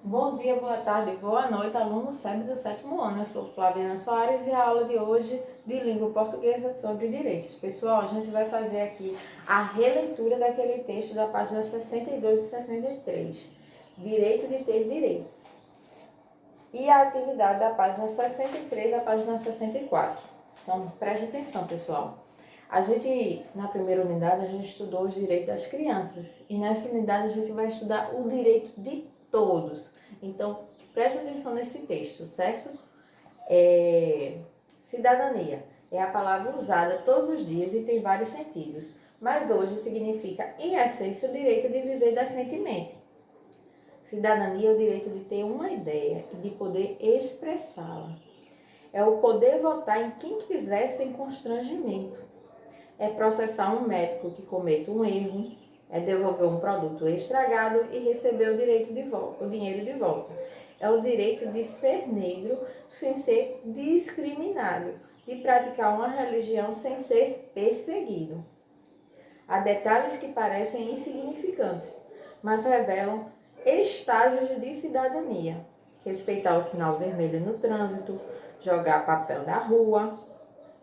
Bom dia, boa tarde, boa noite, aluno SEB do sétimo ano. Eu sou Flaviana Soares e a aula de hoje de língua portuguesa sobre direitos. Pessoal, a gente vai fazer aqui a releitura daquele texto da página 62 e 63. Direito de ter direitos. E a atividade da página 63 à página 64. Então, preste atenção, pessoal. Na primeira unidade, a gente estudou os direitos das crianças. E nessa unidade, a gente vai estudar o direito de todos. Então, preste atenção nesse texto, certo? Cidadania é a palavra usada todos os dias e tem vários sentidos. Mas hoje significa, em essência, o direito de viver decentemente. Cidadania é o direito de ter uma ideia e de poder expressá-la. É o poder votar em quem quiser sem constrangimento. É processar um médico que cometa um erro, é devolver um produto estragado e receber o dinheiro de volta. É o direito de ser negro sem ser discriminado, de praticar uma religião sem ser perseguido. Há detalhes que parecem insignificantes, mas revelam estágios de cidadania. Respeitar o sinal vermelho no trânsito, jogar papel na rua,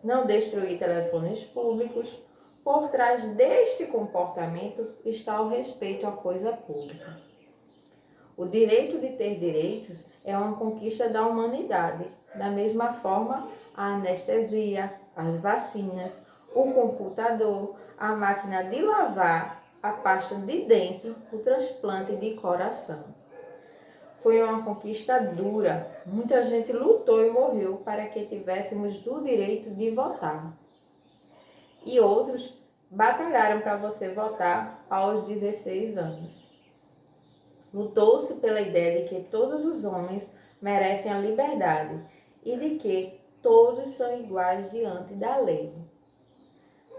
não destruir telefones públicos. Por trás deste comportamento está o respeito à coisa pública. O direito de ter direitos é uma conquista da humanidade. Da mesma forma, a anestesia, as vacinas, o computador, a máquina de lavar, a pasta de dente, o transplante de coração. Foi uma conquista dura. Muita gente lutou e morreu para que tivéssemos o direito de votar. E outros batalharam para você votar aos 16 anos. Lutou-se pela ideia de que todos os homens merecem a liberdade e de que todos são iguais diante da lei.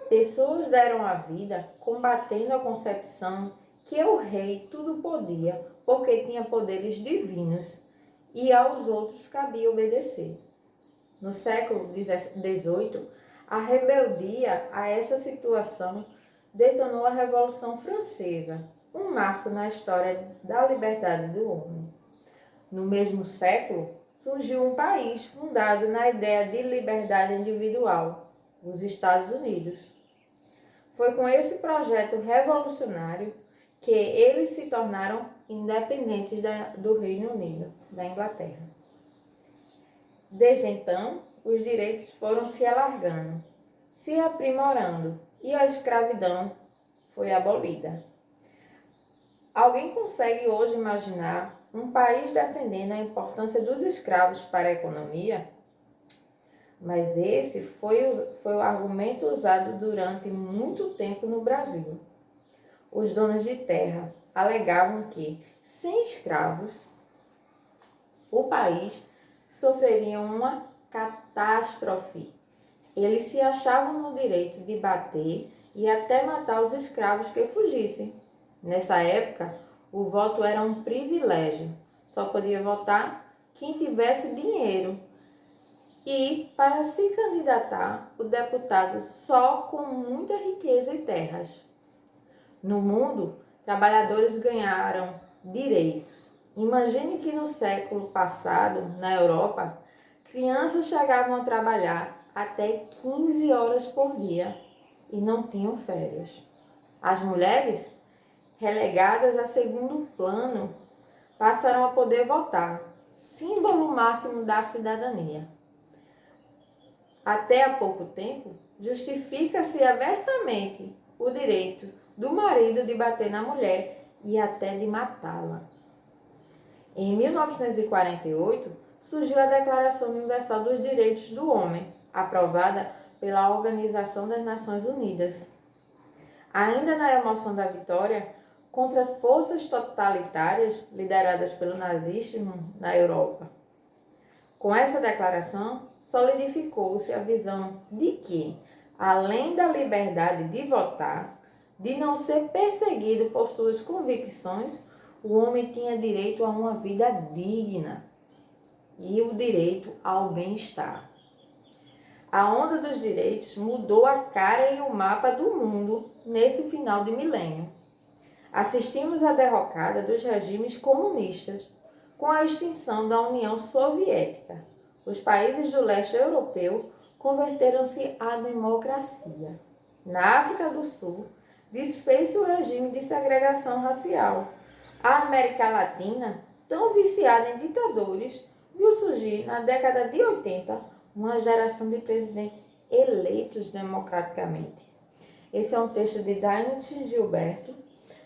Pessoas deram a vida combatendo a concepção que o rei tudo podia, porque tinha poderes divinos, e aos outros cabia obedecer. No século XVIII, a rebeldia a essa situação detonou a Revolução Francesa, um marco na história da liberdade do homem. No mesmo século, surgiu um país fundado na ideia de liberdade individual, os Estados Unidos. Foi com esse projeto revolucionário que eles se tornaram independentes do Reino Unido, da Inglaterra. Desde então, os direitos foram se alargando, se aprimorando e a escravidão foi abolida. Alguém consegue hoje imaginar um país defendendo a importância dos escravos para a economia? Mas esse foi o argumento usado durante muito tempo no Brasil. Os donos de terra alegavam que, sem escravos, o país sofreria uma catástrofe. Eles se achavam no direito de bater e até matar os escravos que fugissem. Nessa época, o voto era um privilégio. Só podia votar quem tivesse dinheiro. E, para se candidatar, o deputado só com muita riqueza e terras. No mundo, trabalhadores ganharam direitos. Imagine que no século passado, na Europa, crianças chegavam a trabalhar até 15 horas por dia e não tinham férias. As mulheres, relegadas a segundo plano, passaram a poder votar, símbolo máximo da cidadania. Até há pouco tempo, justifica-se abertamente o direito do marido de bater na mulher e até de matá-la. Em 1948, surgiu a Declaração Universal dos Direitos do Homem, aprovada pela Organização das Nações Unidas. Ainda na emoção da vitória, contra forças totalitárias lideradas pelo nazismo na Europa. Com essa declaração, solidificou-se a visão de que, além da liberdade de votar, de não ser perseguido por suas convicções, o homem tinha direito a uma vida digna e o direito ao bem-estar. A onda dos direitos mudou a cara e o mapa do mundo nesse final de milênio. Assistimos à derrocada dos regimes comunistas. Com a extinção da União Soviética, os países do leste europeu converteram-se à democracia. Na África do Sul, desfez-se o regime de segregação racial. A América Latina, tão viciada em ditadores, viu surgir na década de 80 uma geração de presidentes eleitos democraticamente. Esse é um texto de Dainity Gilberto,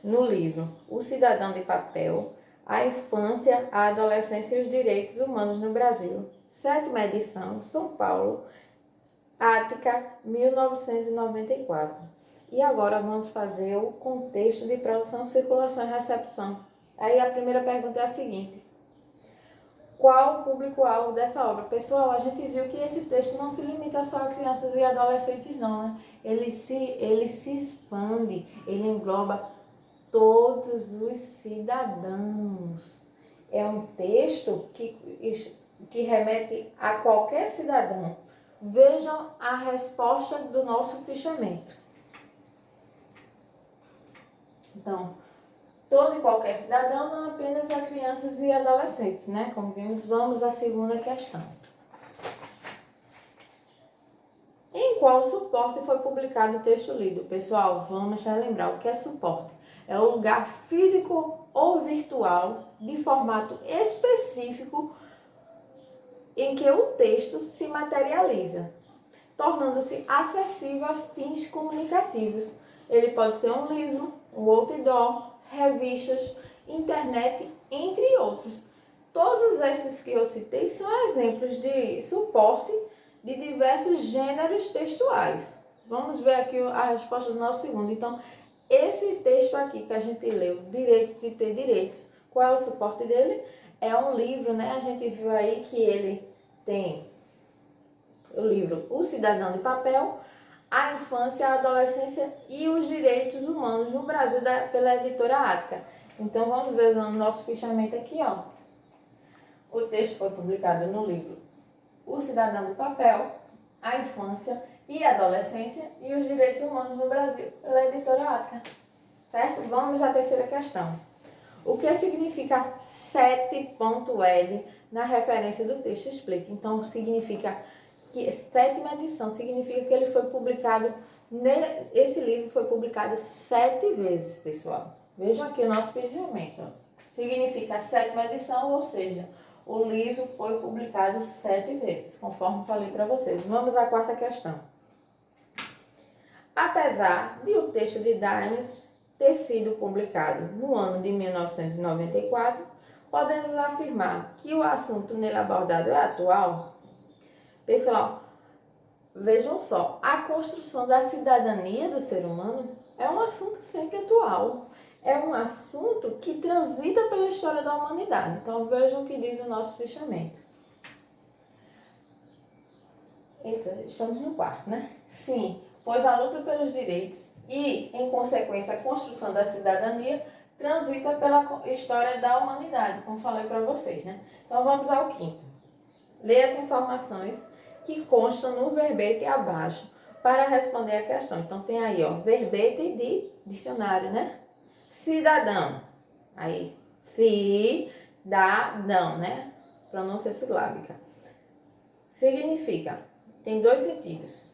no livro O Cidadão de Papel, a infância, a adolescência e os direitos humanos no Brasil. 7ª edição, São Paulo, Ática, 1994. E agora vamos fazer o contexto de produção, circulação e recepção. Aí a primeira pergunta é a seguinte: qual o público-alvo dessa obra? Pessoal, a gente viu que esse texto não se limita só a crianças e adolescentes, não, né? Ele se expande, ele engloba todos os cidadãos. É um texto que remete a qualquer cidadão. Vejam a resposta do nosso fichamento. Então, todo e qualquer cidadão, não apenas a crianças e adolescentes, né? Como vimos, vamos à segunda questão. Em qual suporte foi publicado o texto lido? Pessoal, vamos relembrar o que é suporte. É um lugar físico ou virtual de formato específico em que o texto se materializa, tornando-se acessível a fins comunicativos. Ele pode ser um livro, um outdoor, revistas, internet, entre outros. Todos esses que eu citei são exemplos de suporte de diversos gêneros textuais. Vamos ver aqui a resposta do nosso segundo. Então, esse texto aqui que a gente leu, Direito de Ter Direitos, qual é o suporte dele? É um livro, né? A gente viu aí que ele tem o livro O Cidadão de Papel, a infância, a adolescência e os direitos humanos no Brasil, pela editora Ática. Então, vamos ver no nosso fichamento aqui, ó. O texto foi publicado no livro O Cidadão de Papel, a infância e a adolescência e os direitos humanos no Brasil, pela editora Ática. Certo? Vamos à terceira questão. O que significa 7.ed na referência do texto? Explica. Então, significa que 7ª edição significa que ele foi publicado, esse livro foi publicado 7 vezes, pessoal. Vejam aqui o nosso fichamento. Significa 7ª edição, ou seja, o livro foi publicado 7 vezes, conforme falei para vocês. Vamos à quarta questão. Apesar de o texto de Daines ter sido publicado no ano de 1994, podemos afirmar que o assunto nele abordado é atual? Pessoal, vejam só, a construção da cidadania do ser humano é um assunto sempre atual. É um assunto que transita pela história da humanidade. Então, vejam o que diz o nosso fichamento. Eita, estamos no quarto, né? Sim, pois a luta pelos direitos e, em consequência, a construção da cidadania transita pela história da humanidade, como falei para vocês, né? Então, vamos ao quinto. Leia as informações que constam no verbete abaixo para responder a questão. Então, tem aí, ó, verbete de dicionário, né? Cidadão. Aí, cidadão, né? Pronúncia silábica. Significa, tem 2 sentidos.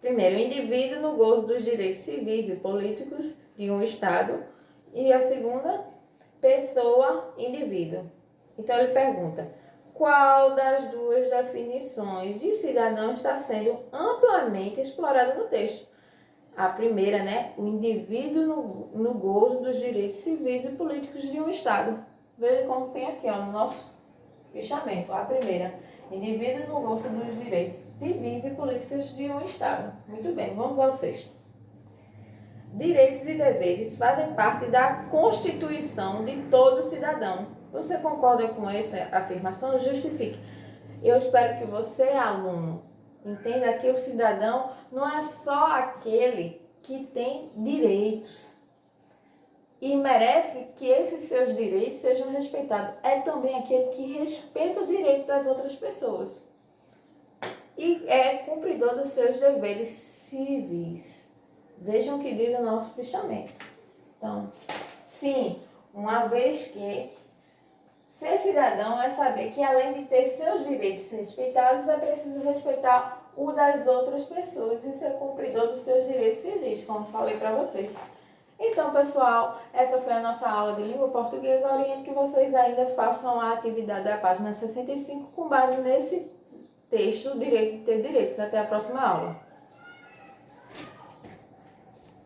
Primeiro, indivíduo no gozo dos direitos civis e políticos de um Estado. E a segunda, pessoa, indivíduo. Então, ele pergunta: qual das duas definições de cidadão está sendo amplamente explorada no texto? A primeira, né? O indivíduo no gozo dos direitos civis e políticos de um Estado. Veja como tem aqui, ó, no nosso fichamento. A primeira, indivíduo no gozo dos direitos civis e políticos de um Estado. Muito bem, vamos ao sexto. Direitos e deveres fazem parte da Constituição de todo cidadão. Você concorda com essa afirmação? Justifique. Eu espero que você, aluno, entenda que o cidadão não é só aquele que tem direitos e merece que esses seus direitos sejam respeitados. É também aquele que respeita o direito das outras pessoas e é cumpridor dos seus deveres civis. Vejam o que diz o nosso fichamento. Então, sim, uma vez que Ser cidadão é saber que, além de ter seus direitos respeitados, é preciso respeitar o das outras pessoas e ser cumpridor dos seus direitos civis, como falei para vocês. Então, pessoal, essa foi a nossa aula de língua portuguesa. Oriento que vocês ainda façam a atividade da página 65 com base nesse texto, Direito de Ter Direitos. Até a próxima aula.